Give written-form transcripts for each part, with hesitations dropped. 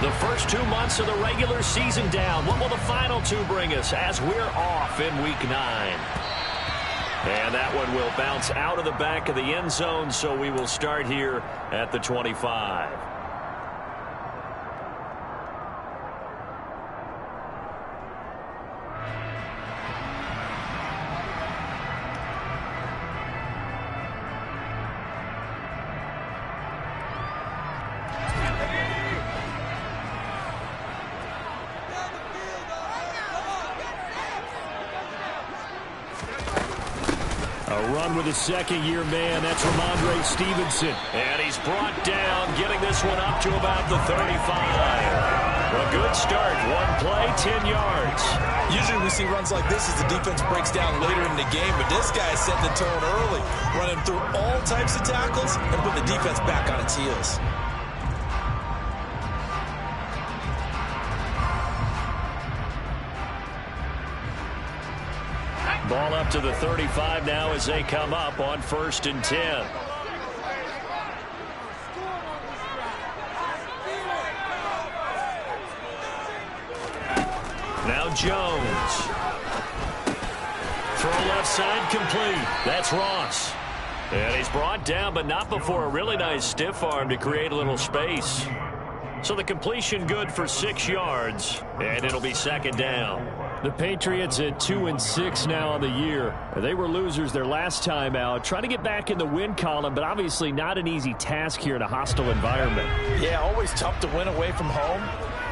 The first 2 months of the regular season down. What will the final two bring us as we're off in Week 9? And that one will bounce out of the back of the end zone, so we will start here at the 25. With a second-year man, that's Ramondre Stevenson. And he's brought down, getting this one up to about the 35. A good start. One play, 10 yards. Usually we see runs like this as the defense breaks down later in the game, but this guy set the tone early, running through all types of tackles and put the defense back on its heels. Ball up to the 35 now as they come up on 1st and 10. Now Jones. Throw left side complete. That's Ross. And he's brought down, but not before a really nice stiff arm to create a little space. So the completion good for 6 yards, and it'll be 2nd down. The Patriots at 2-6 now on the year. They were losers their last time out. Trying to get back in the win column, but obviously not an easy task here in a hostile environment. Yeah, always tough to win away from home.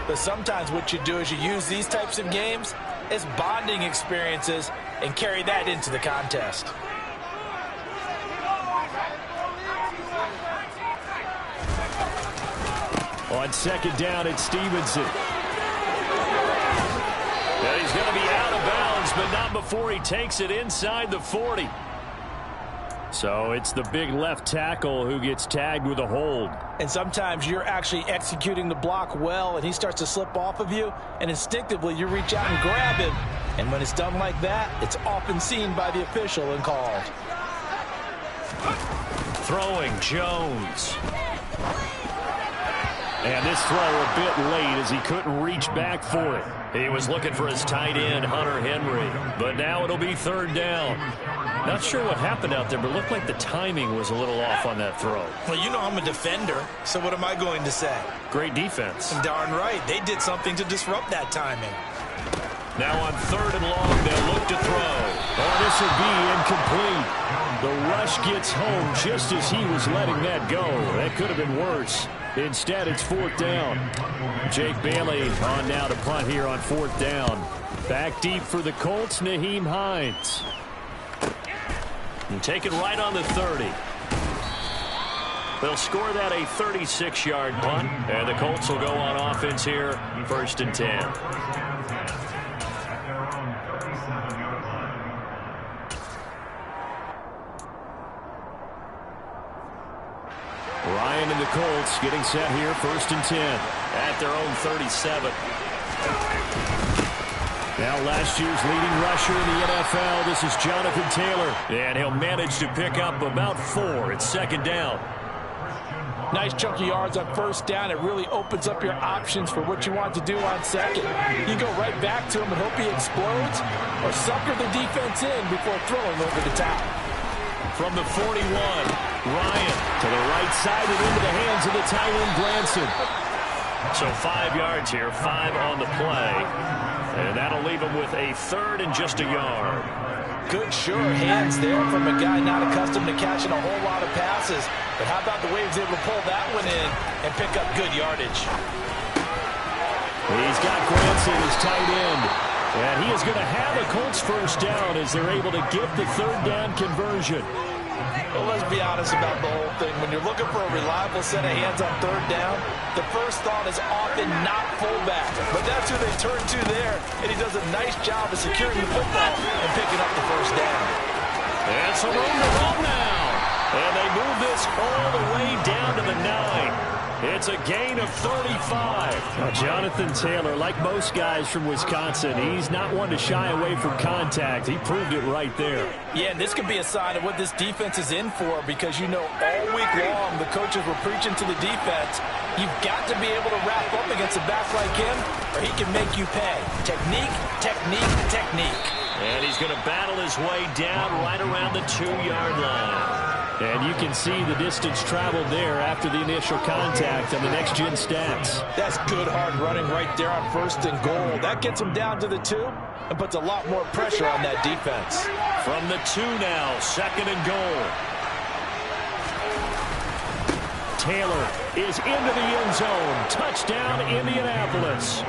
But sometimes what you do is you use these types of games as bonding experiences and carry that into the contest. On 2nd down, it's Stevenson. And he's going to be out of bounds, but not before he takes it inside the 40. So it's the big left tackle who gets tagged with a hold. And sometimes you're actually executing the block well, and he starts to slip off of you, and instinctively you reach out and grab him. And when it's done like that, it's often seen by the official and called. Throwing Jones. And this throw a bit late as he couldn't reach back for it. He was looking for his tight end, Hunter Henry. But now it'll be 3rd down. Not sure what happened out there, but it looked like the timing was a little off on that throw. Well, you know I'm a defender, so what am I going to say? Great defense. Darn right. They did something to disrupt that timing. Now on 3rd and long, they'll look to throw. Oh, this will be incomplete. The rush gets home just as he was letting that go. That could have been worse. Instead, it's 4th down. Jake Bailey on now to punt here on 4th down. Back deep for the Colts, Nyheim Hines. And take it right on the 30. They'll score that a 36-yard punt, and the Colts will go on offense here, 1st and 10. Ryan and the Colts getting set here, 1st and 10 at their own 37. Now last year's leading rusher in the NFL, this is Jonathan Taylor. And he'll manage to pick up about 4 at 2nd down. Nice chunk of yards on 1st down. It really opens up your options for what you want to do on 2nd. You go right back to him and hope he explodes, or sucker the defense in before throwing over the top. From the 41, Ryan to the right side and into the hands of the tight end, Granson. So 5 yards here, 5 on the play. And that'll leave him with a 3rd and just a yard. Good, sure hands there from a guy not accustomed to catching a whole lot of passes. But how about the way he was able to pull that one in and pick up good yardage? He's got Granson as tight end. And he is going to have a Colts 1st down as they're able to get the 3rd down conversion. Well, let's be honest about the whole thing. When you're looking for a reliable set of hands on 3rd down, the first thought is often not fullback. But that's who they turn to there, and he does a nice job of securing the football and picking up the 1st down. And some room to run now. And they move this all the way down to the 9. It's a gain of 35. Now, Jonathan Taylor, like most guys from Wisconsin, he's not one to shy away from contact. He proved it right there. Yeah, and this could be a sign of what this defense is in for, because you know all week long the coaches were preaching to the defense, you've got to be able to wrap up against a back like him or he can make you pay. Technique, technique, technique. And he's going to battle his way down right around the 2-yard line. And you can see the distance traveled there after the initial contact on the next-gen stats. That's good hard running right there on 1st and goal. That gets him down to the 2 and puts a lot more pressure on that defense. From the 2 now, 2nd and goal. Taylor is into the end zone. Touchdown, Indianapolis.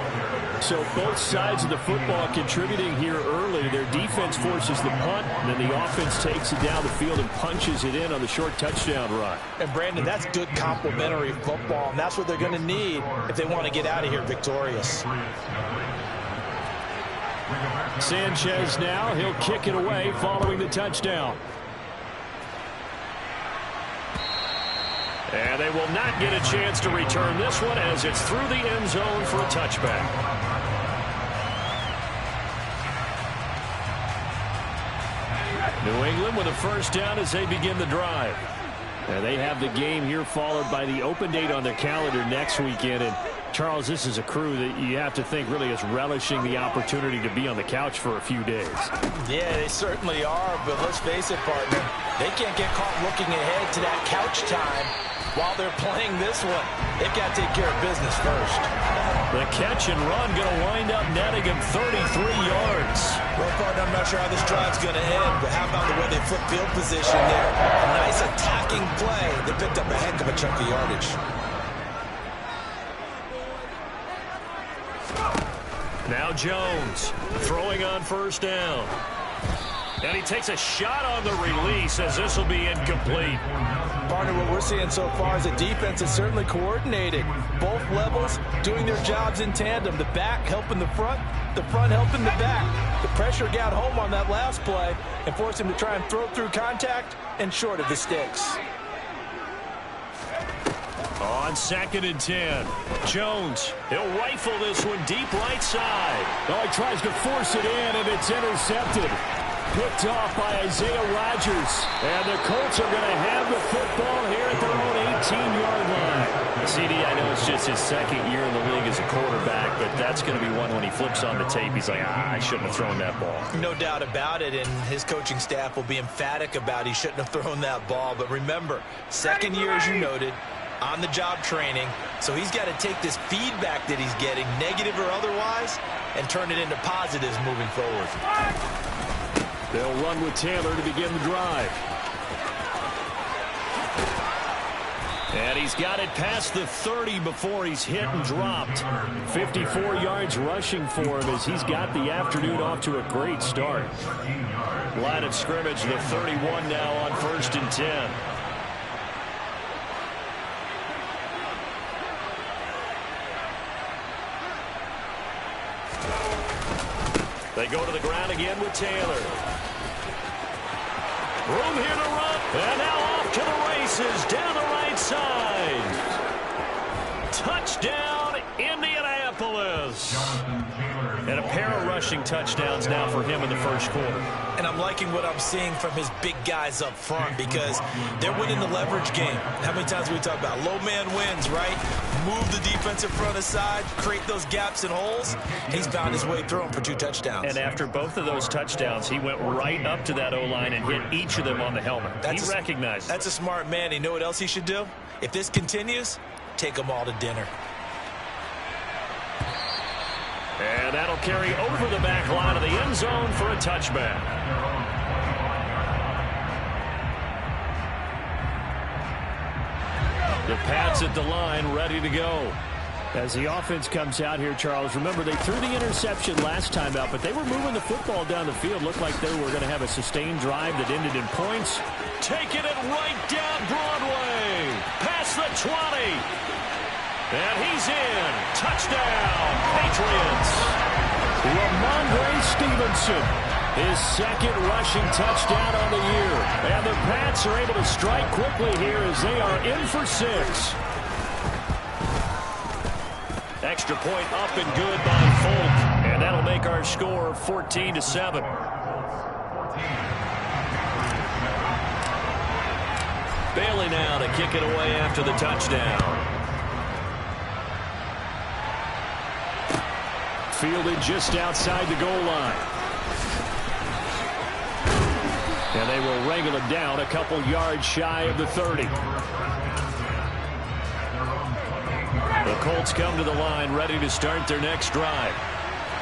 So both sides of the football contributing here early. Their defense forces the punt, and then the offense takes it down the field and punches it in on the short touchdown run. And, Brandon, that's good complementary football, and that's what they're going to need if they want to get out of here victorious. Sanchez now, he'll kick it away following the touchdown. And they will not get a chance to return this one as it's through the end zone for a touchback. New England with a first down as they begin the drive. And they have the game here followed by the open date on their calendar next weekend. And, Charles, this is a crew that you have to think really is relishing the opportunity to be on the couch for a few days. Yeah, they certainly are, but let's face it, partner. They can't get caught looking ahead to that couch time while they're playing this one. They've got to take care of business first. The catch and run going to wind up netting him 33 yards. Well, partner, I'm not sure how this drive's going to end, but how about the way they flip field position there? A nice attacking play. They picked up a heck of a chunk of yardage. Now Jones throwing on first down. And he takes a shot on the release as this will be incomplete. Partner, what we're seeing so far is a defense that's certainly coordinated. Both levels doing their jobs in tandem. The back helping the front helping the back. The pressure got home on that last play and forced him to try and throw through contact and short of the sticks. On 2nd and 10, Jones, he'll rifle this one deep right side. Oh, he tries to force it in, and it's intercepted. Picked off by Isaiah Rodgers. And the Colts are going to have the football here at their own 18-yard line. CD, I know it's just his 2nd year in the league as a quarterback, but that's going to be one when he flips on the tape. He's like, I shouldn't have thrown that ball. No doubt about it, and his coaching staff will be emphatic about he shouldn't have thrown that ball. But remember, 2nd year, as you noted, on-the-job training, so he's got to take this feedback that he's getting, negative or otherwise, and turn it into positives moving forward. They'll run with Taylor to begin the drive. And he's got it past the 30 before he's hit and dropped. 54 yards rushing for him as he's got the afternoon off to a great start. Line of scrimmage, the 31 now on 1st and 10. They go to the ground again with Taylor. Room here to run. And now off to the races down the right side. Touchdown, Indianapolis. And a pair of rushing touchdowns now for him in the first quarter. And I'm liking what I'm seeing from his big guys up front because they're winning the leverage game. How many times we talk about low man wins, right? Move the defensive front aside, create those gaps and holes. He's found his way through them for 2 touchdowns. And after both of those touchdowns, he went right up to that O-line and hit each of them on the helmet. He recognized it. That's a smart man. You know what else he should do? If this continues, take them all to dinner. And that'll carry over the back line of the end zone for a touchback. The Pats at the line, ready to go. As the offense comes out here, Charles, remember they threw the interception last time out, but they were moving the football down the field. Looked like they were going to have a sustained drive that ended in points. Taking it right down Broadway. Past the 20. And he's in. Touchdown, Patriots. Ramondre Stevenson, his 2nd rushing touchdown on the year. And the Pats are able to strike quickly here as they are in for 6. Extra point up and good by Folk. And that'll make our score 14-7. Bailey now to kick it away after the touchdown. Fielded just outside the goal line. And they will wrangle it down a couple yards shy of the 30. The Colts come to the line ready to start their next drive.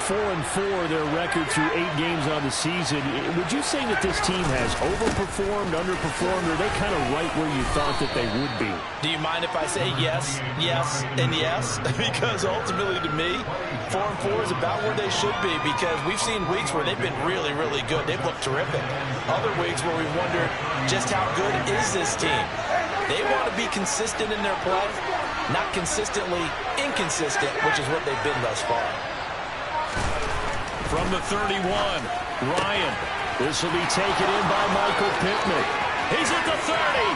4-4 their record through 8 games on the season. Would you say that this team has overperformed, underperformed, or are they kind of right where you thought that they would be? Do you mind if I say yes, yes, and yes? Because ultimately to me, 4-4 is about where they should be, because we've seen weeks where they've been really, really good. They've looked terrific. Other weeks where we've wondered just how good is this team. They want to be consistent in their play, not consistently inconsistent, which is what they've been thus far. From the 31, Ryan. This will be taken in by Michael Pittman. He's at the 30.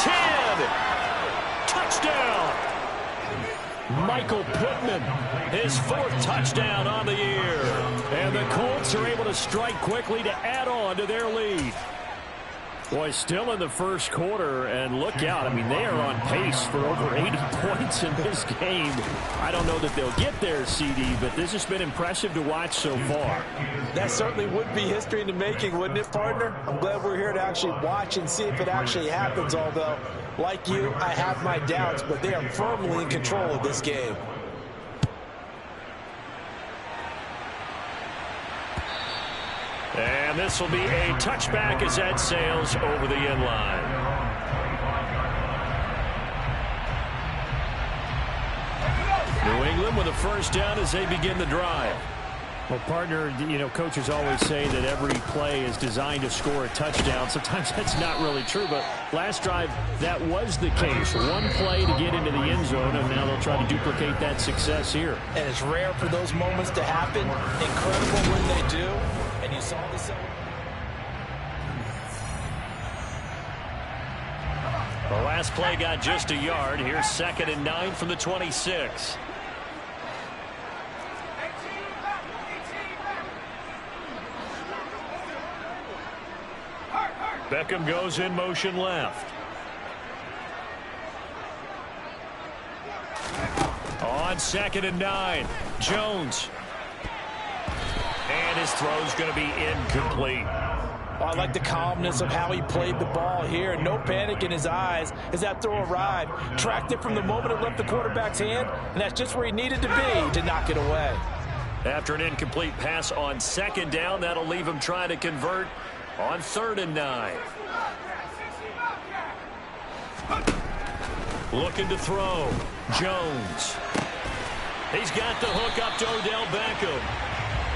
10. Touchdown. Michael Pittman. His 4th touchdown on the year. And the Colts are able to strike quickly to add on to their lead. Boy, still in the first quarter, and look out. I mean, they are on pace for over 80 points in this game. I don't know that they'll get there, CD, but this has been impressive to watch so far. That certainly would be history in the making, wouldn't it, partner? I'm glad we're here to actually watch and see if it actually happens, although, like you, I have my doubts, but they are firmly in control of this game. And this will be a touchback as that sails over the end line. New England with a first down as they begin the drive. Well, partner, you know, coaches always say that every play is designed to score a touchdown. Sometimes that's not really true, but last drive, that was the case. One play to get into the end zone, and now they'll try to duplicate that success here. And it's rare for those moments to happen. Incredible when they do. And you saw the The last play got just a yard. Here's 2nd and 9 from the 26. Beckham goes in motion left. On 2nd and 9, Jones. And his throw's going to be incomplete. Oh, I like the calmness of how he played the ball here. No panic in his eyes as that throw arrived. Tracked it from the moment it left the quarterback's hand, and that's just where he needed to be to knock it away. After an incomplete pass on 2nd down, that'll leave him trying to convert on 3rd and 9. Looking to throw. Jones. He's got the hook up to Odell Beckham.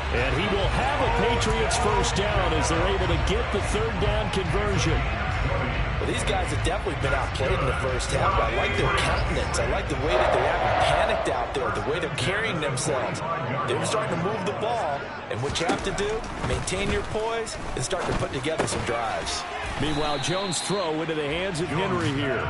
And he will have a Patriots first down as they're able to get the 3rd down conversion. Well, these guys have definitely been outplayed in the first half. I like their countenance. I like the way that they haven't panicked out there, the way they're carrying themselves. They're starting to move the ball, and what you have to do, maintain your poise and start to put together some drives. Meanwhile, Jones' throw into the hands of Henry here.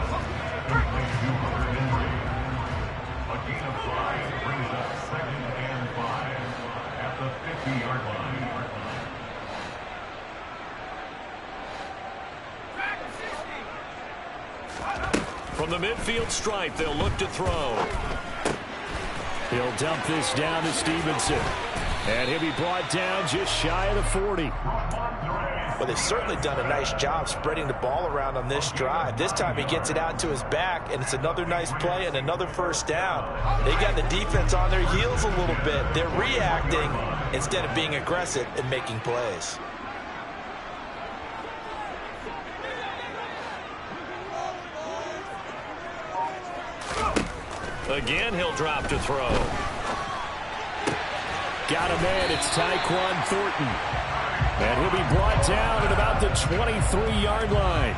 From the midfield stripe, they'll look to throw. He'll dump this down to Stevenson. And he'll be brought down just shy of the 40. Well, they've certainly done a nice job spreading the ball around on this drive. This time he gets it out to his back, and it's another nice play and another first down. They got the defense on their heels a little bit. They're reacting instead of being aggressive and making plays. Again, he'll drop to throw. Got a man. It's Tyquan Thornton. And he'll be brought down at about the 23-yard line.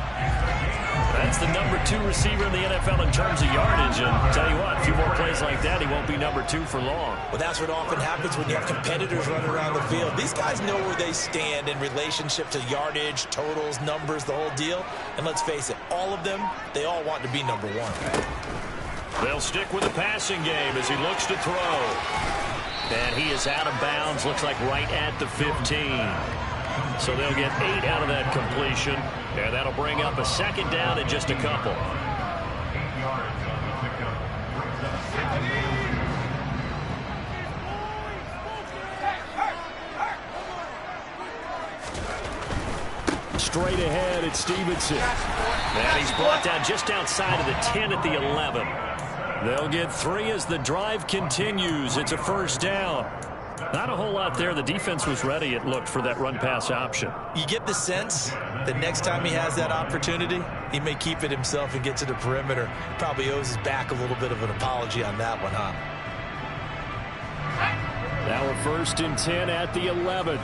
That's the number 2 receiver in the NFL in terms of yardage. And tell you what, a few more plays like that, he won't be number 2 for long. Well, that's what often happens when you have competitors running around the field. These guys know where they stand in relationship to yardage, totals, numbers, the whole deal. And let's face it, all of them, they all want to be number 1. They'll stick with the passing game as he looks to throw. And he is out of bounds, looks like right at the 15. So they'll get 8 out of that completion. And that'll bring up a second down in just a couple. Straight ahead, it's Stevenson. And he's brought down just outside of the 10 at the 11. They'll get 3 as the drive continues. It's a first down. Not a whole lot there. The defense was ready, it looked, for that run-pass option. You get the sense that next time he has that opportunity, he may keep it himself and get to the perimeter. Probably owes his back a little bit of an apology on that one, huh? Now a 1st and 10 at the 11.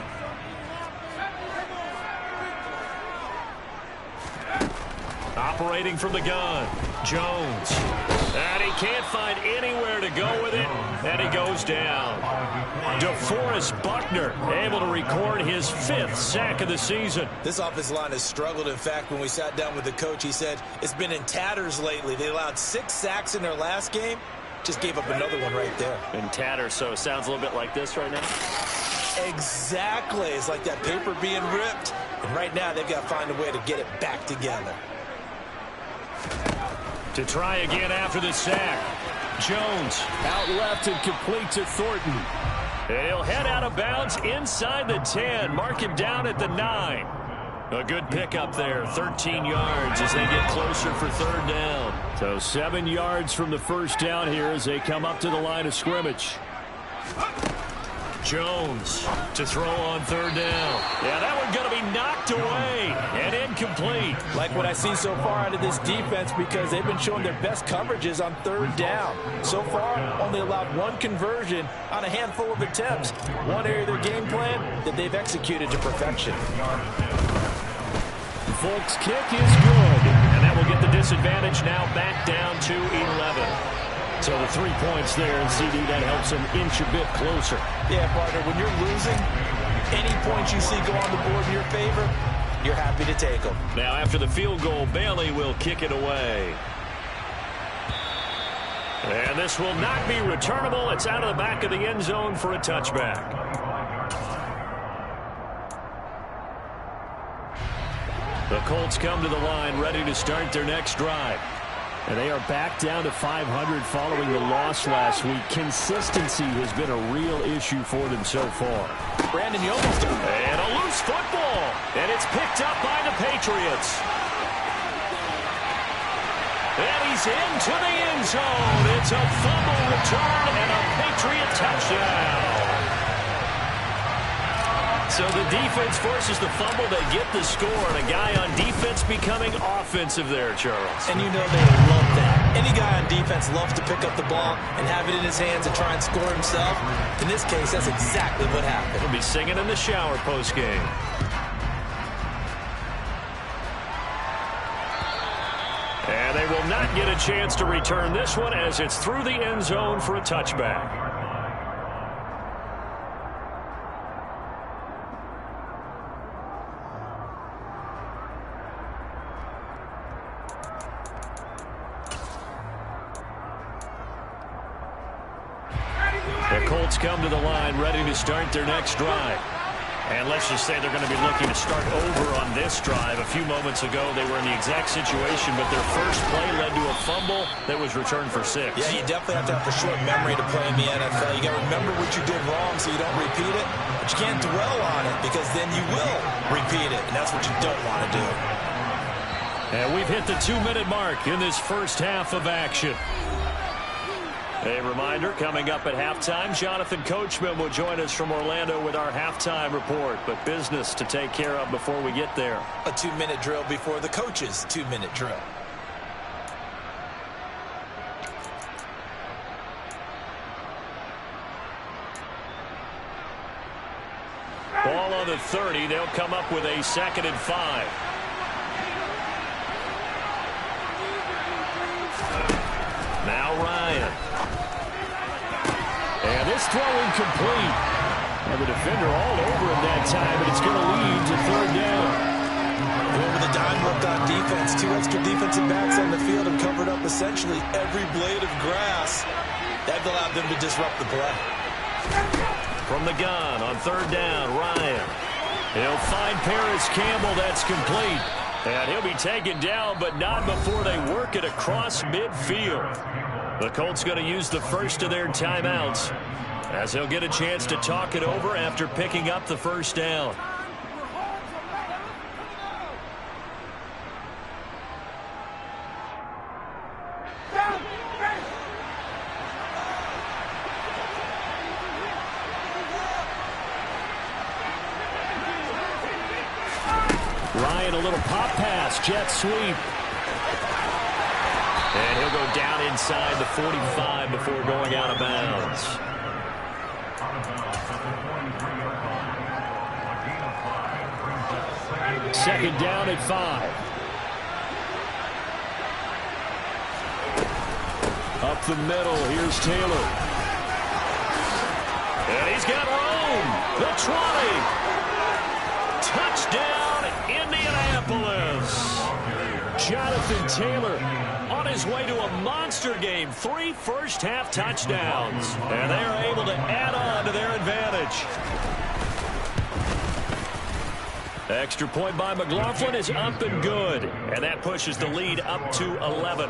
Operating from the gun, Jones. And he can't find anywhere to go with it, and he goes down. DeForest Buckner able to record his 5th sack of the season. This offensive line has struggled. In fact, when we sat down with the coach, he said it's been in tatters lately. They allowed 6 sacks in their last game. Just gave up another one right there. In tatters, so it sounds a little bit like this right now. Exactly. It's like that paper being ripped. And right now, they've got to find a way to get it back together. To try again after the sack. Jones Out left and complete to Thornton. and he'll head out of bounds inside the 10. Mark him down at the 9. A good pickup there. 13 yards as they get closer for 3rd down. So 7 yards from the first down here as they come up to the line of scrimmage. Jones to throw on 3rd down. Yeah, that one going to be knocked away and incomplete. Like what I see so far out of this defense, because they've been showing their best coverages on 3rd down. So far, only allowed 1 conversion on a handful of attempts. One area of their game plan that they've executed to perfection. Folk's kick is good. And that will get the disadvantage now back down to 11. So the 3 points there, and CD, that helps them inch a bit closer. Yeah, partner, when you're losing, any points you see go on the board in your favor, you're happy to take them. Now after the field goal, Bailey will kick it away. And this will not be returnable. It's out of the back of the end zone for a touchback. The Colts come to the line ready to start their next drive. And they are back down to 500 following the loss last week. Consistency has been a real issue for them so far. Brandon, you almost do. And a loose football. And it's picked up by the Patriots. And he's into the end zone. It's a fumble return and a Patriot touchdown. So the defense forces the fumble. They get the score. And a guy on defense becoming offensive there, Charles. And you know they love that. Any guy on defense loves to pick up the ball and have it in his hands and try and score himself. In this case, that's exactly what happened. He'll be singing in the shower post-game. And they will not get a chance to return this one as it's through the end zone for a touchback. The Colts come to the line ready to start their next drive. And let's just say they're going to be looking to start over on this drive. A few moments ago, they were in the exact situation, but their first play led to a fumble that was returned for 6. Yeah, you definitely have to have a short memory to play in the NFL. You got to remember what you did wrong so you don't repeat it. But you can't dwell on it because then you will repeat it, and that's what you don't want to do. And we've hit the 2-minute mark in this first half of action. A reminder, coming up at halftime, Jonathan Coachman will join us from Orlando with our halftime report. But business to take care of before we get there. A 2-minute drill before the coach's 2-minute drill. Ball on the 30. They'll come up with a 2nd and 5. Now Ryan. And this throw incomplete. And the defender all over him that time, but it's going to lead to 3rd down. Over the dime look on defense. 2 extra defensive backs on the field have covered up a essentially every blade of grass. That allowed them to disrupt the play. From the gun on third down, Ryan. He'll find Paris Campbell. That's complete. And he'll be taken down, but not before they work it across midfield. The Colts going to use the first of their timeouts as they'll get a chance to talk it over after picking up the first down. Ryan, a little pop pass, jet sweep. And he'll go down inside the 45 before going out of bounds. Second down at 5. Up the middle, here's Taylor. And he's got room. The 20. Touchdown, Indianapolis. Jonathan Taylor on his way to a monster game. 3 first-half touchdowns. And they are able to add on to their advantage. Extra point by McLaughlin is up and good. And that pushes the lead up to 11.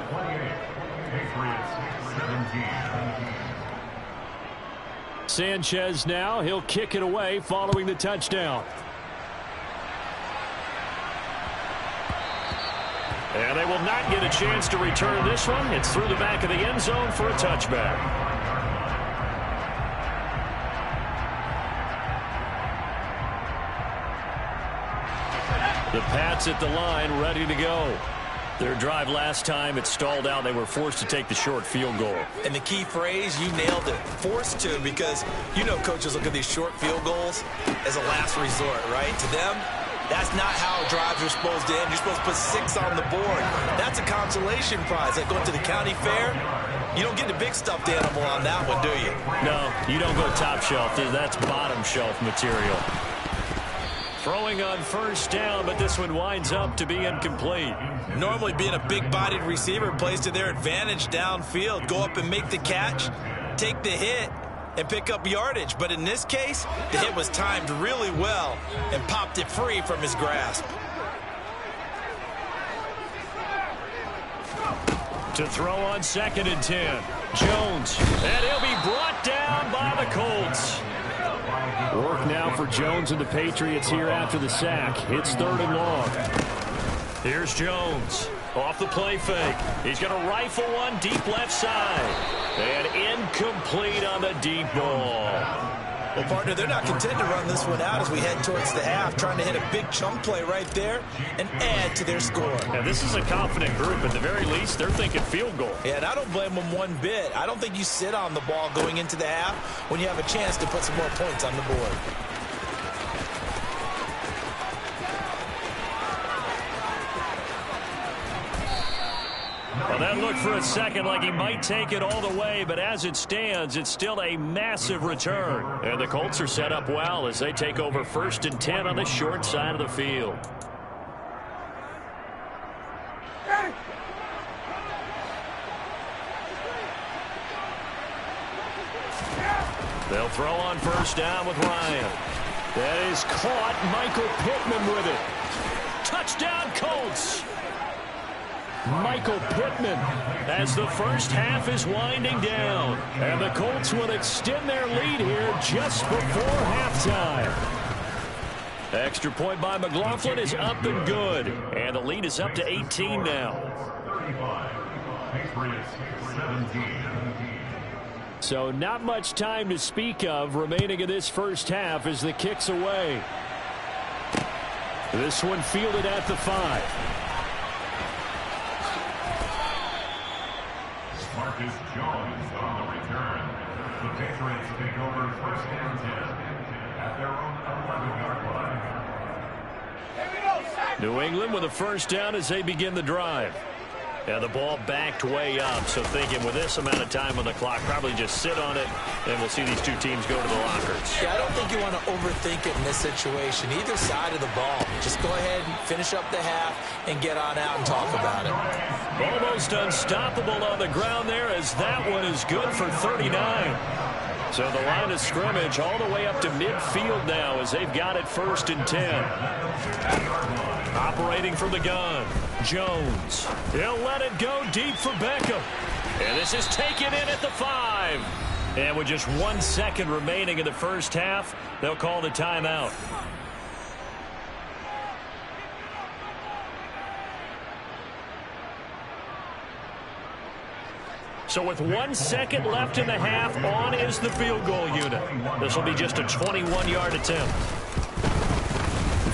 Sanchez now. He'll kick it away following the touchdown. And they will not get a chance to return this one. It's through the back of the end zone for a touchback. The Pats at the line, ready to go. Their drive last time, it stalled out. They were forced to take the short field goal. And the key phrase, you nailed it, forced to, because you know coaches look at these short field goals as a last resort, right? To them, that's not how drives are supposed to end. You're supposed to put 6 on the board. That's a consolation prize. Like going to the county fair, you don't get the big stuffed animal on that one, do you? No, you don't go top shelf. That's bottom shelf material. Throwing on first down, but this one winds up to be incomplete. Normally being a big-bodied receiver plays to their advantage downfield. Go up and make the catch, take the hit, and pick up yardage. But in this case, the hit was timed really well and popped it free from his grasp. To throw on 2nd and 10. Jones. And he'll be brought down by the Colts. Work now for Jones and the Patriots here after the sack. It's 3rd and long. Here's Jones. Off the play fake. He's going to rifle one deep left side. And incomplete on the deep ball. Well, partner, they're not content to run this one out as we head towards the half, trying to hit a big chunk play right there and add to their score. Now, this is a confident group. At the very least, they're thinking field goal. Yeah, and I don't blame them one bit. I don't think you sit on the ball going into the half when you have a chance to put some more points on the board. Well, that looked for a second like he might take it all the way, but as it stands, it's still a massive return. And the Colts are set up well as they take over 1st and 10 on the short side of the field. They'll throw on first down with Ryan. That is caught. Michael Pittman with it. Touchdown, Colts! Michael Pittman as the first half is winding down. And the Colts will extend their lead here just before halftime. Extra point by McLaughlin is up and good. And the lead is up to 18 now. So not much time to speak of remaining in this first half as the kick's away. This one fielded at the 5. Marcus Jones on the return. The Patriots take over 1st and 10 at their own 11-yard line. New England with a first down as they begin the drive. And the ball backed way up, so thinking with this amount of time on the clock, probably just sit on it, and we'll see these two teams go to the lockers. Yeah, I don't think you want to overthink it in this situation. Either side of the ball. Just go ahead and finish up the half and get on out and talk about it. Almost unstoppable on the ground there, as that one is good for 39. So the line of scrimmage all the way up to midfield now as they've got it 1st and 10. Operating from the gun, Jones. He'll let it go deep for Beckham. And this is taken in at the 5. And with just 1 second remaining in the first half, they'll call the timeout. So with 1 second left in the half, on is the field goal unit. This will be just a 21-yard attempt.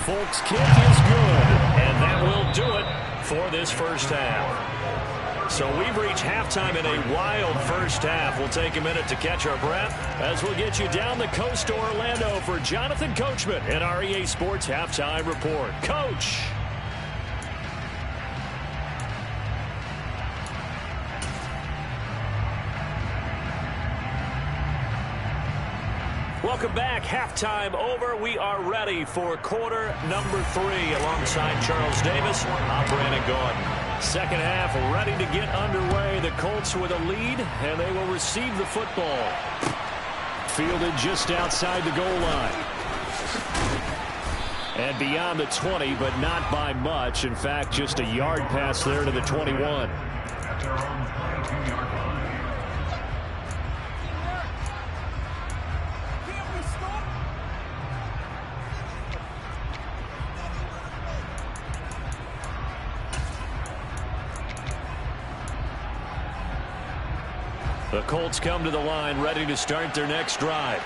Folks' kick is good, and that will do it for this first half. So we've reached halftime in a wild first half. We'll take a minute to catch our breath as we'll get you down the coast to Orlando for Jonathan Coachman and our EA Sports Halftime Report. Coach! Welcome back. Halftime over. We are ready for quarter number 3 alongside Charles Davis. I'm Brandon Gaudin. Second half ready to get underway. The Colts with a lead, and they will receive the football. Fielded just outside the goal line. And beyond the 20, but not by much. In fact, just a yard pass there to the 21. At their own 22-yard line. The Colts come to the line ready to start their next drive.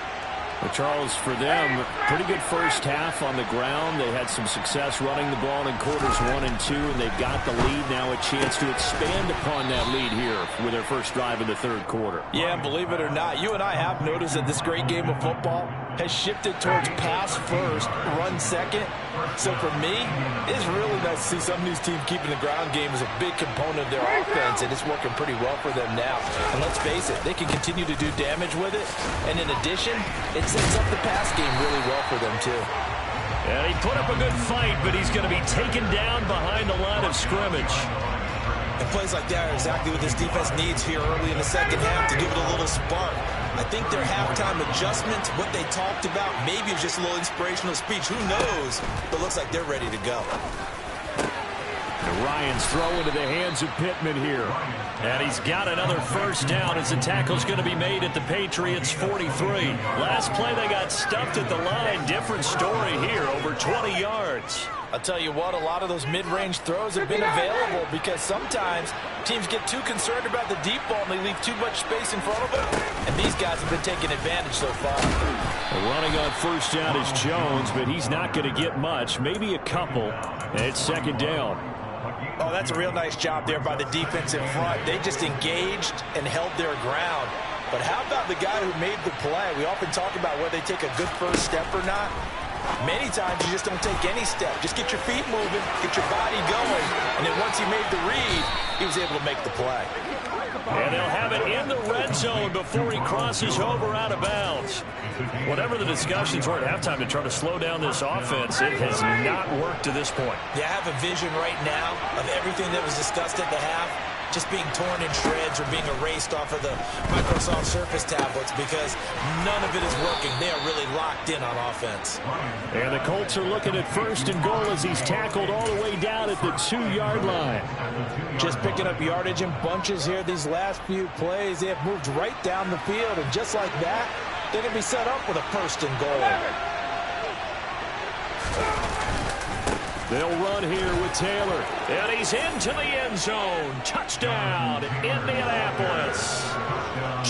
Well, Charles, for them, pretty good first half on the ground. They had some success running the ball in quarters 1 and 2, and they've got the lead now, a chance to expand upon that lead here with their first drive in the third quarter. Yeah, believe it or not, you and I have noticed that this great game of football has shifted towards pass first, run second. So for me, it's really nice to see some of these teams keeping the ground game as a big component of their offense, and it's working pretty well for them now. And let's face it, they can continue to do damage with it. And in addition, it sets up the pass game really well for them too. And he put up a good fight, but he's going to be taken down behind the line of scrimmage. And plays like that are exactly what this defense needs here early in the second half to give it a little spark. I think their halftime adjustments, what they talked about, maybe it was just a little inspirational speech. Who knows? But it looks like they're ready to go. And Ryan's throw into the hands of Pittman here. And he's got another first down as the tackle's going to be made at the Patriots' 43. Last play they got stuffed at the line. Different story here, over 20 yards. I'll tell you what, a lot of those mid-range throws have been available because sometimes teams get too concerned about the deep ball and they leave too much space in front of them. And these guys have been taking advantage so far. Running on first down is Jones, but he's not going to get much, maybe a couple. And it's second down. Oh, that's a real nice job there by the defense in front. They just engaged and held their ground. But how about the guy who made the play? We often talk about whether they take a good first step or not. Many times you just don't take any step. Just get your feet moving, get your body going, and then once he made the read, he was able to make the play. And they'll have it in the red zone before he crosses over out of bounds. Whatever the discussions were at halftime to try to slow down this offense, it has not worked to this point. Yeah, I have a vision right now of everything that was discussed at the half just being torn in shreds or being erased off of the Microsoft Surface tablets because none of it is working. They are really locked in on offense. And the Colts are looking at first and goal as he's tackled all the way down at the 2-yard line. Just picking up yardage in bunches here these last few plays. They have moved right down the field, and just like that, they're going to be set up with a first and goal. They'll run here with Taylor. And he's into the end zone. Touchdown, Indianapolis.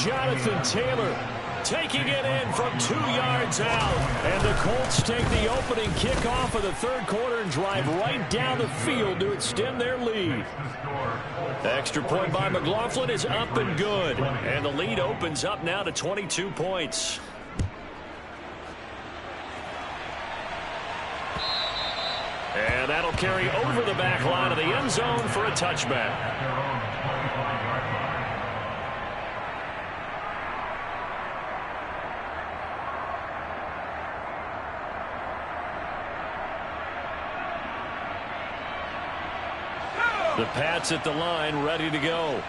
Jonathan Taylor taking it in from 2 yards out. And the Colts take the opening kickoff of the third quarter and drive right down the field to extend their lead. Extra point by McLaughlin is up and good. And the lead opens up now to 22 points. And that'll carry over the back line of the end zone for a touchback. The Pats at the line, ready to go.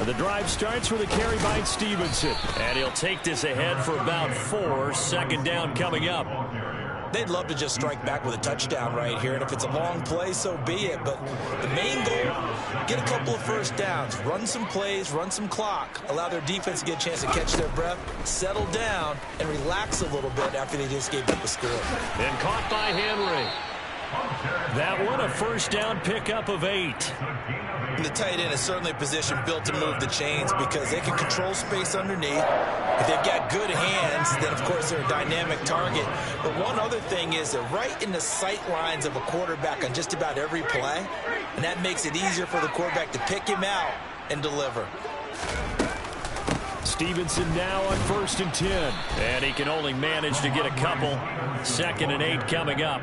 The drive starts with a carry by Stevenson. And he'll take this ahead for about 4. Second down coming up. They'd love to just strike back with a touchdown right here. And if it's a long play, so be it. But the main goal, get a couple of first downs. Run some plays, run some clock. Allow their defense to get a chance to catch their breath, settle down, and relax a little bit after they just gave up a score. And caught by Henry. That one a first down pickup of 8. And the tight end is certainly a position built to move the chains because they can control space underneath. If they've got good hands, then of course they're a dynamic target. But one other thing is they're right in the sight lines of a quarterback on just about every play. And that makes it easier for the quarterback to pick him out and deliver. Stevenson now on 1st and 10. And he can only manage to get a couple. 2nd and 8 coming up.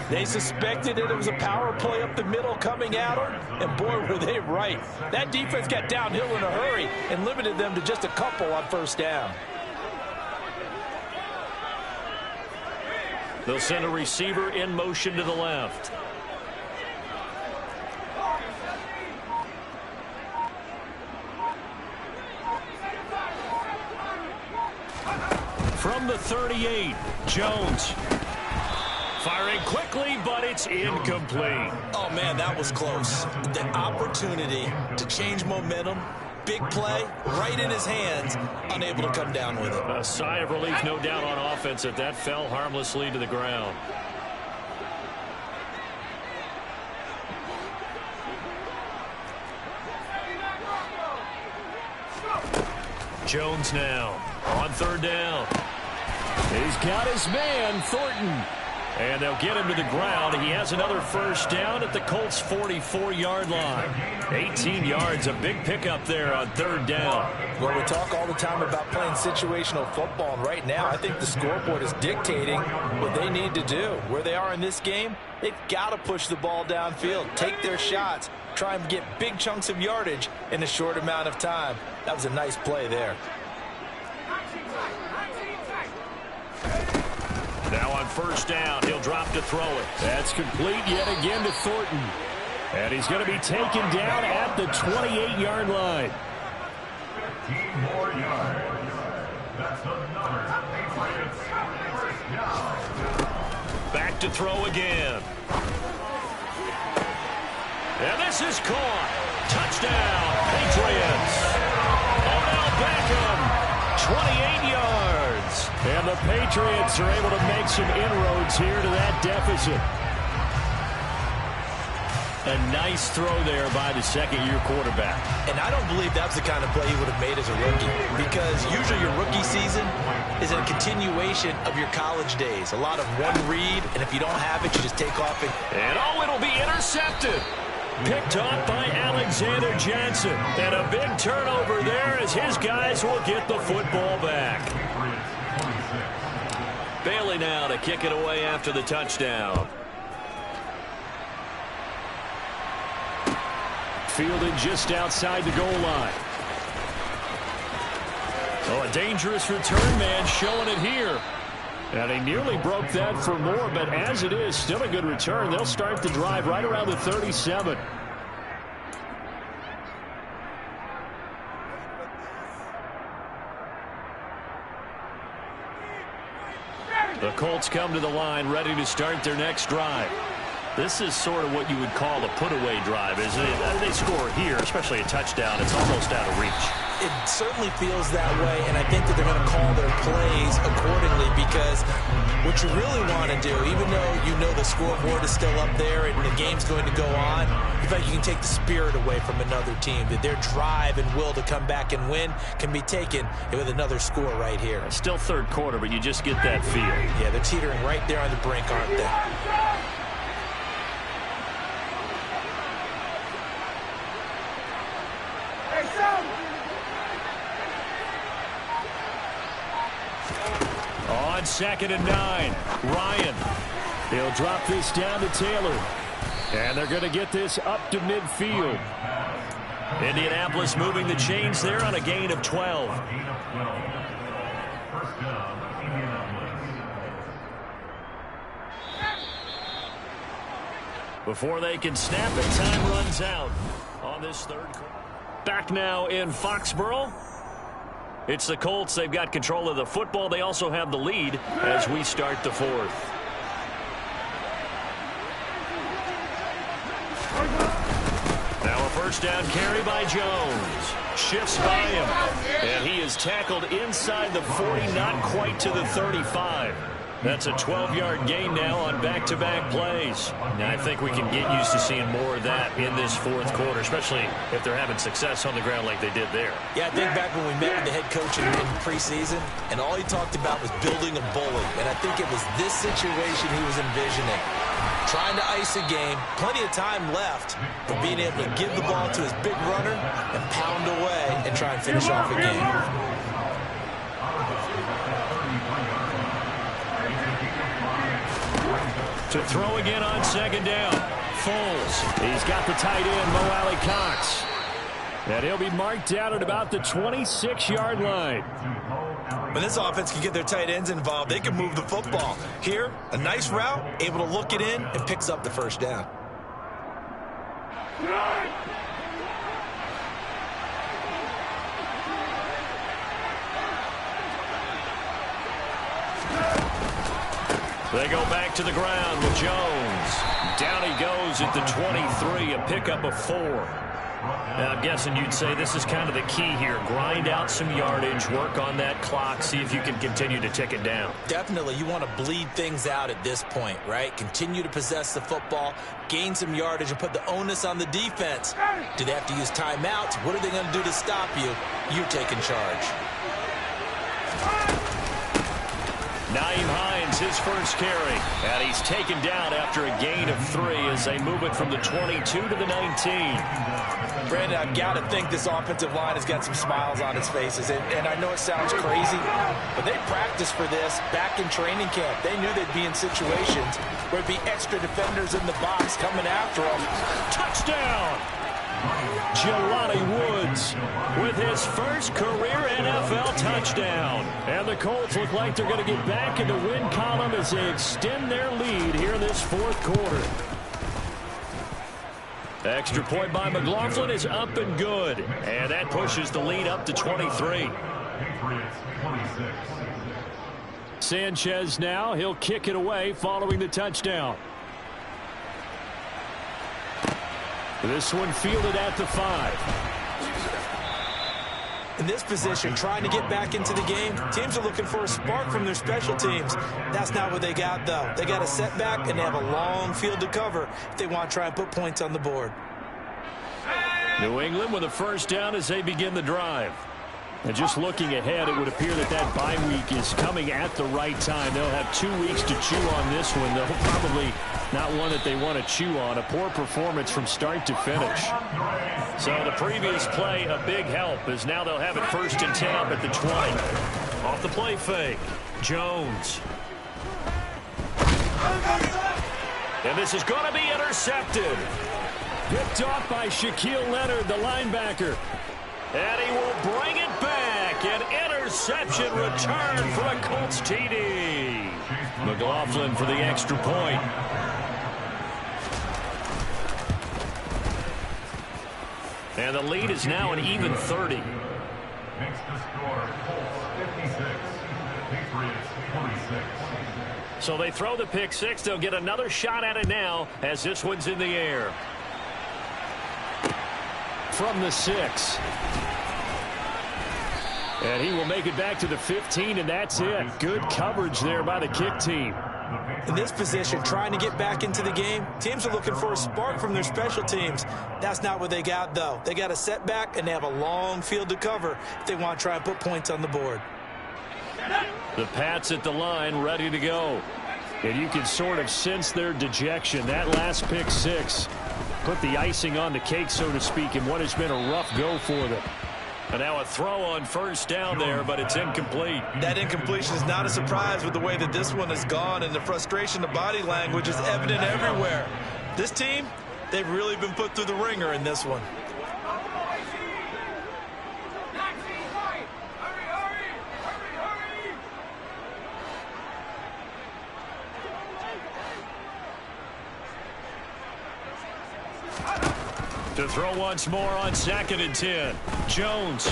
They suspected that it was a power play up the middle coming at them, and boy, were they right. That defense got downhill in a hurry and limited them to just a couple on first down. They'll send a receiver in motion to the left. From the 38, Jones. Firing quickly, but it's incomplete. Oh, man, that was close. The opportunity to change momentum, big play, right in his hands, unable to come down with it. A sigh of relief, no doubt, on offense that fell harmlessly to the ground. Jones now on 3rd down. He's got his man, Thornton. And they'll get him to the ground. He has another first down at the Colts' 44-yard line. 18 yards, a big pickup there on 3rd down. Well, we talk all the time about playing situational football, and right now I think the scoreboard is dictating what they need to do. Where they are in this game, they've got to push the ball downfield, take their shots, try and get big chunks of yardage in a short amount of time. That was a nice play there. Now on first down, he'll drop to throw it. That's complete yet again to Thornton. And he's going to be taken down at the 28-yard line. 15 more yards. That's another Patriots first down. Back to throw again. And this is caught. Touchdown, Patriots. Odell Beckham, 28 yards. And the Patriots are able to make some inroads here to that deficit. A nice throw there by the second-year quarterback. And I don't believe that's the kind of play he would have made as a rookie, because usually your rookie season is a continuation of your college days. A lot of one read, and if you don't have it, you just take off And oh, it'll be intercepted. Picked off by Alexander Johnson. And a big turnover there as his guys will get the football back. Bailey now to kick it away after the touchdown. Fielded just outside the goal line. Oh, a dangerous return man showing it here. And he nearly broke that for more, but as it is, still a good return. They'll start the drive right around the 37. The Colts come to the line ready to start their next drive. This is sort of what you would call a put-away drive, isn't it? They score here, especially a touchdown. It's almost out of reach. It certainly feels that way, and I think that they're going to call their plays accordingly, because what you really want to do, even though you know the scoreboard is still up there and the game's going to go on, you feel like you can take the spirit away from another team, that their drive and will to come back and win can be taken with another score right here. Still third quarter, but you just get that feel. Yeah, they're teetering right there on the brink, aren't they? On on 2nd and 9. Ryan. He'll drop this down to Taylor. And they're going to get this up to midfield. Indianapolis moving the chains there on a gain of 12. First down, Indianapolis. Before they can snap it, time runs out on this third quarter. Back now in Foxborough. It's the Colts. They've got control of the football. They also have the lead as we start the fourth. Now a first down carry by Jones. Shifts by him. And he is tackled inside the 40, not quite to the 35. That's a 12-yard gain now on back-to-back plays. Now, I think we can get used to seeing more of that in this fourth quarter, especially if they're having success on the ground like they did there. Yeah, I think back when we met with the head coach in preseason, and all he talked about was building a bully. And I think it was this situation he was envisioning. Trying to ice a game, plenty of time left, but being able to give the ball to his big runner and pound away and try and finish off a game. To throw again on 2nd down. Foles. He's got the tight end, Mo Alley-Cox. And he'll be marked down at about the 26-yard line. When this offense can get their tight ends involved, they can move the football. Here, a nice route, able to look it in, and picks up the first down. They go back to the ground with Jones. Down he goes at the 23, a pickup of 4. Now, I'm guessing you'd say this is kind of the key here. Grind out some yardage, work on that clock, see if you can continue to tick it down. Definitely, you want to bleed things out at this point, right? Continue to possess the football, gain some yardage, and put the onus on the defense. Do they have to use timeouts? What are they going to do to stop you? You're taking charge. Nyheim Hines, his first carry. And he's taken down after a gain of 3 as they move it from the 22 to the 19. Brandon, I've got to think this offensive line has got some smiles on its faces. And I know it sounds crazy, but they practiced for this back in training camp. They knew they'd be in situations where it'd be extra defenders in the box coming after them. Touchdown! Jelani Woods with his first career NFL touchdown. And the Colts look like they're going to get back in the win column as they extend their lead here in this fourth quarter. Extra point by McLaughlin is up and good. And that pushes the lead up to 23. Sanchez now, he'll kick it away following the touchdown. This one fielded at the 5. In this position, trying to get back into the game, teams are looking for a spark from their special teams. That's not what they got, though. They got a setback, and they have a long field to cover if they want to try and put points on the board. New England with a first down as they begin the drive. And just looking ahead, it would appear that that bye week is coming at the right time. They'll have 2 weeks to chew on this one, though probably not one that they want to chew on. A poor performance from start to finish. So the previous play, a big help, as now they'll have it 1st and 10 up at the 20. Off the play fake, Jones. And this is going to be intercepted. Picked off by Shaquille Leonard, the linebacker. And he will bring it back. An interception return for a Colts TD. McLaughlin for the extra point. And the lead is now an even 30. Makes the score Colts 56, Patriots 46. So they throw the pick 6. They'll get another shot at it now as this one's in the air. From the 6. And he will make it back to the 15, and that's it. Good coverage there by the kick team. In this position, trying to get back into the game, teams are looking for a spark from their special teams. That's not what they got, though. They got a setback, and they have a long field to cover if they want to try and put points on the board. The Pats at the line, ready to go. And you can sort of sense their dejection. That last pick 6 put the icing on the cake, so to speak, in what has been a rough go for them. And now a throw on first down there, but it's incomplete. That incompletion is not a surprise with the way that this one has gone, and the frustration, the body language is evident everywhere. This team, they've really been put through the ringer in this one. To throw once more on 2nd and 10. Jones.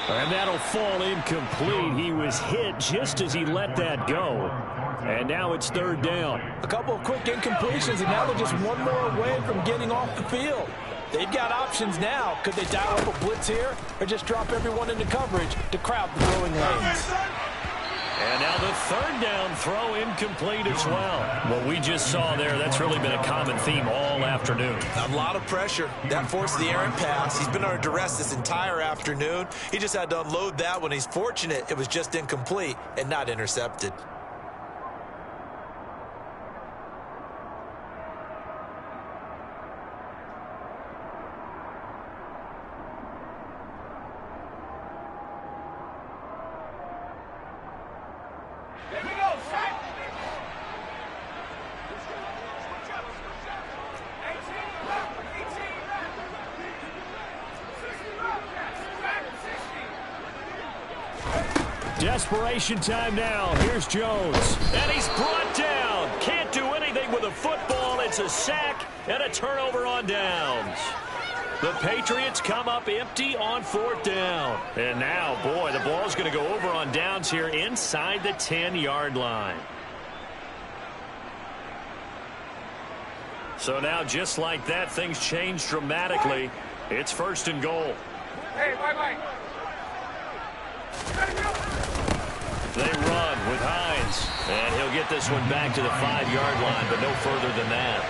And that'll fall incomplete. He was hit just as he let that go. And now it's 3rd down. A couple of quick incompletions, and now they're just one more away from getting off the field. They've got options now. Could they dial up a blitz here or just drop everyone into coverage to crowd the throwing lanes? And now the 3rd down throw incomplete as well. What we just saw there, that's really been a common theme all afternoon. A lot of pressure. That forced the errant pass. He's been under duress this entire afternoon. He just had to unload that one. He's fortunate it was just incomplete and not intercepted. Desperation time now. Here's Jones. And he's brought down. Can't do anything with a football. It's a sack and a turnover on downs. The Patriots come up empty on 4th down. And now, boy, the ball's going to go over on downs here inside the 10-yard line. So now, just like that, things change dramatically. It's 1st and goal. Hey, bye-bye. They run with Hines, and he'll get this one back to the 5-yard line, but no further than that.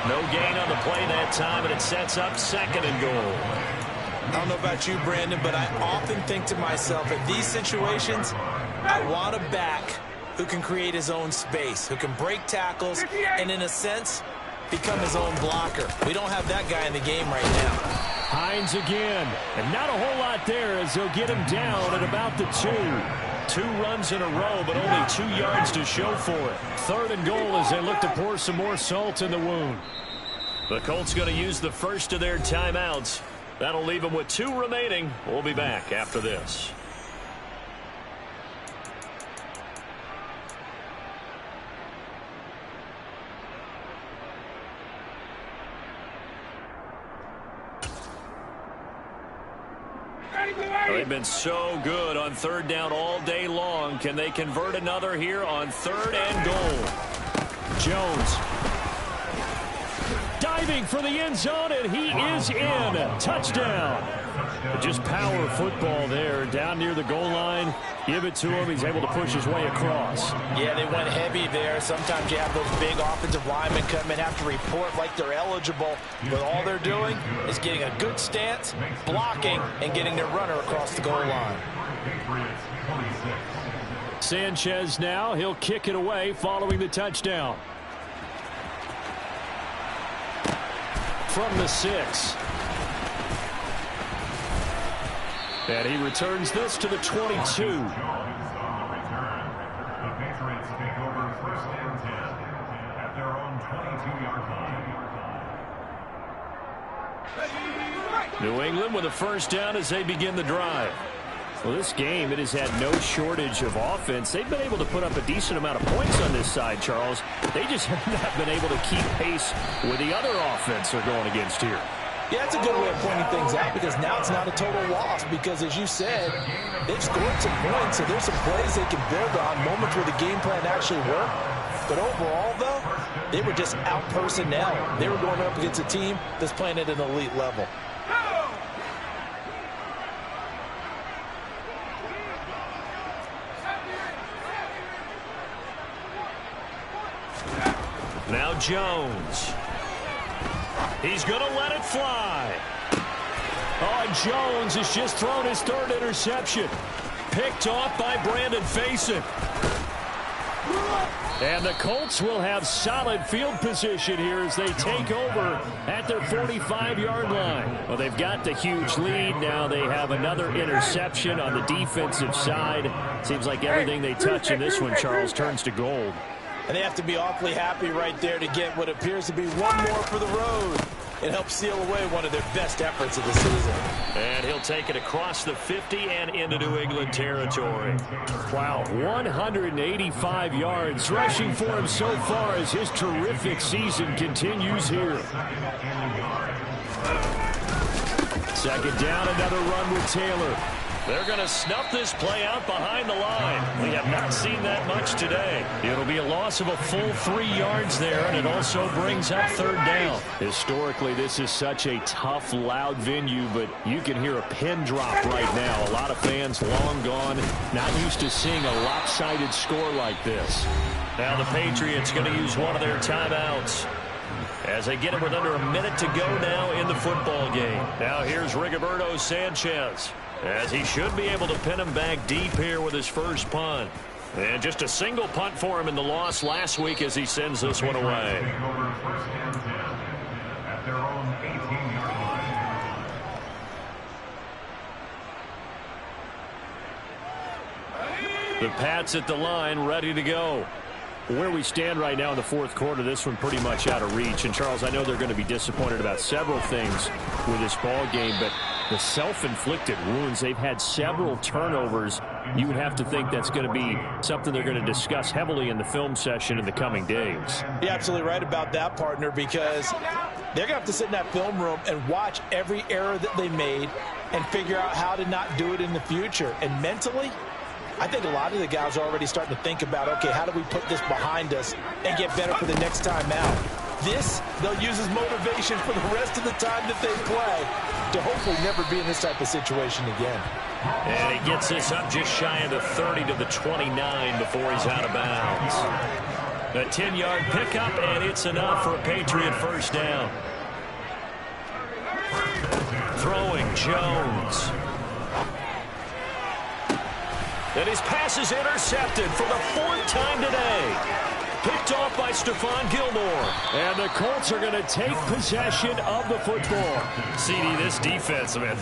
No gain on the play that time, and it sets up 2nd and goal. I don't know about you, Brandon, but I often think to myself, in these situations, I want a back who can create his own space, who can break tackles, and in a sense, become his own blocker. We don't have that guy in the game right now. Hines again, and not a whole lot there as they'll get him down at about the 2. 2 runs in a row, but only 2 yards to show for it. 3rd and goal as they look to pour some more salt in the wound. The Colts going to use the first of their timeouts. That'll leave them with 2 remaining. We'll be back after this. They've been so good on 3rd down all day long. Can they convert another here on 3rd and goal? Jones diving for the end zone, and he is in. Touchdown. Just power football there down near the goal line. Give it to him. He's able to push his way across. Yeah, they went heavy there. Sometimes you have those big offensive linemen come and have to report like they're eligible. But all they're doing is getting a good stance, blocking, and getting their runner across the goal line. Sanchez now. He'll kick it away following the touchdown. From the 6. And he returns this to the 22. The Patriots take over 1st and 10 at their own 22-yard line. New England with a first down as they begin the drive. Well, this game, it has had no shortage of offense. They've been able to put up a decent amount of points on this side, Charles. They just have not been able to keep pace with the other offense they're going against here. Yeah, that's a good way of pointing things out because now it's not a total loss because, as you said, they've scored some points, so there's some plays they can build on, moments where the game plan actually worked. But overall, though, they were just out-personnel. They were going up against a team that's playing at an elite level. Now Jones. He's going to let it fly. Oh, and Jones has just thrown his 3rd interception. Picked off by Brandon Facyk. And the Colts will have solid field position here as they take over at their 45-yard line. Well, they've got the huge lead. Now they have another interception on the defensive side. Seems like everything they touch in this one, Charles, turns to gold. And they have to be awfully happy right there to get what appears to be one more for the road. It helps seal away one of their best efforts of the season. And he'll take it across the 50 and into New England territory. Wow, 185 yards rushing for him so far as his terrific season continues here. Second down, another run with Taylor. They're going to snuff this play out behind the line. We have not seen that much today. It'll be a loss of a full 3 yards there, and it also brings up third down. Historically, this is such a tough, loud venue, but you can hear a pin drop right now. A lot of fans long gone, not used to seeing a lopsided score like this. Now the Patriots going to use one of their timeouts as they get it with under a minute to go now in the football game. Now here's Rigoberto Sanchez, as he should be able to pin him back deep here with his first punt. And just a single punt for him in the loss last week as he sends this one away. At their own 18-yard line. The Pats at the line, ready to go. Where we stand right now in the fourth quarter, this one pretty much out of reach. And, Charles, I know they're going to be disappointed about several things with this ball game, but the self-inflicted wounds, they've had several turnovers. You would have to think that's going to be something they're going to discuss heavily in the film session in the coming days. You're absolutely right about that, partner, because they're going to have to sit in that film room and watch every error that they made and figure out how to not do it in the future. And mentally, I think a lot of the guys are already starting to think about, okay, how do we put this behind us and get better for the next time out? This, they'll use as motivation for the rest of the time that they play to hopefully never be in this type of situation again. And he gets this up just shy of the 30 to the 29 before he's out of bounds. A 10-yard pickup, and it's enough for a Patriot first down. Throwing Jones. And his pass is intercepted for the 4th time today. Picked off by Stephon Gilmore. And the Colts are going to take possession of the football. CD, this defense, man,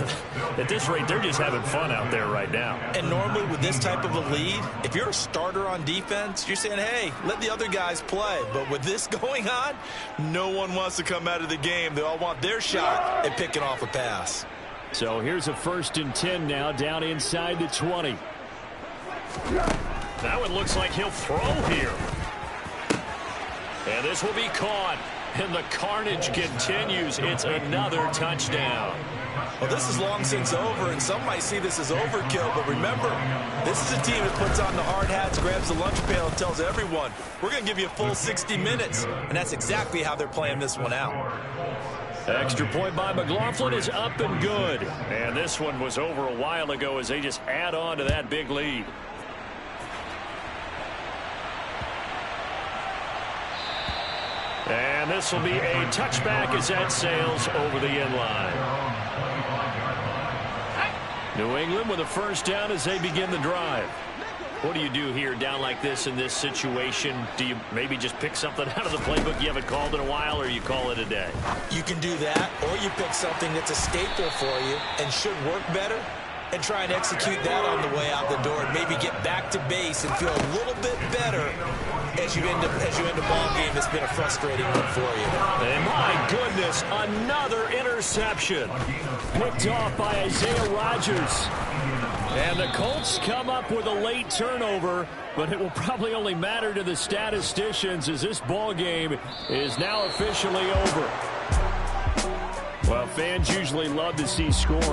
at this rate, they're just having fun out there right now. And normally with this type of a lead, if you're a starter on defense, you're saying, hey, let the other guys play. But with this going on, no one wants to come out of the game. They all want their shot at picking off a pass. So here's a 1st and 10 now down inside the 20. Now it looks like he'll throw here. And this will be caught. And the carnage continues. It's another touchdown. Well, this is long since over, and some might see this as overkill. But remember, this is a team that puts on the hard hats, grabs the lunch pail, and tells everyone, we're going to give you a full 60 minutes. And that's exactly how they're playing this one out. Extra point by McLaughlin is up and good. And this one was over a while ago as they just add on to that big lead. And this will be a touchback as that sails over the end line. New England with a first down as they begin the drive. What do you do here down like this in this situation? Do you maybe just pick something out of the playbook you haven't called in a while, or you call it a day? You can do that, or you pick something that's a staple for you and should work better and try and execute that on the way out the door and maybe get back to base and feel a little bit better as you end a ball game that's been a frustrating one for you. And my goodness, another interception. Picked off by Isaiah Rodgers. And the Colts come up with a late turnover, but it will probably only matter to the statisticians as this ball game is now officially over. Well, fans usually love to see scoring.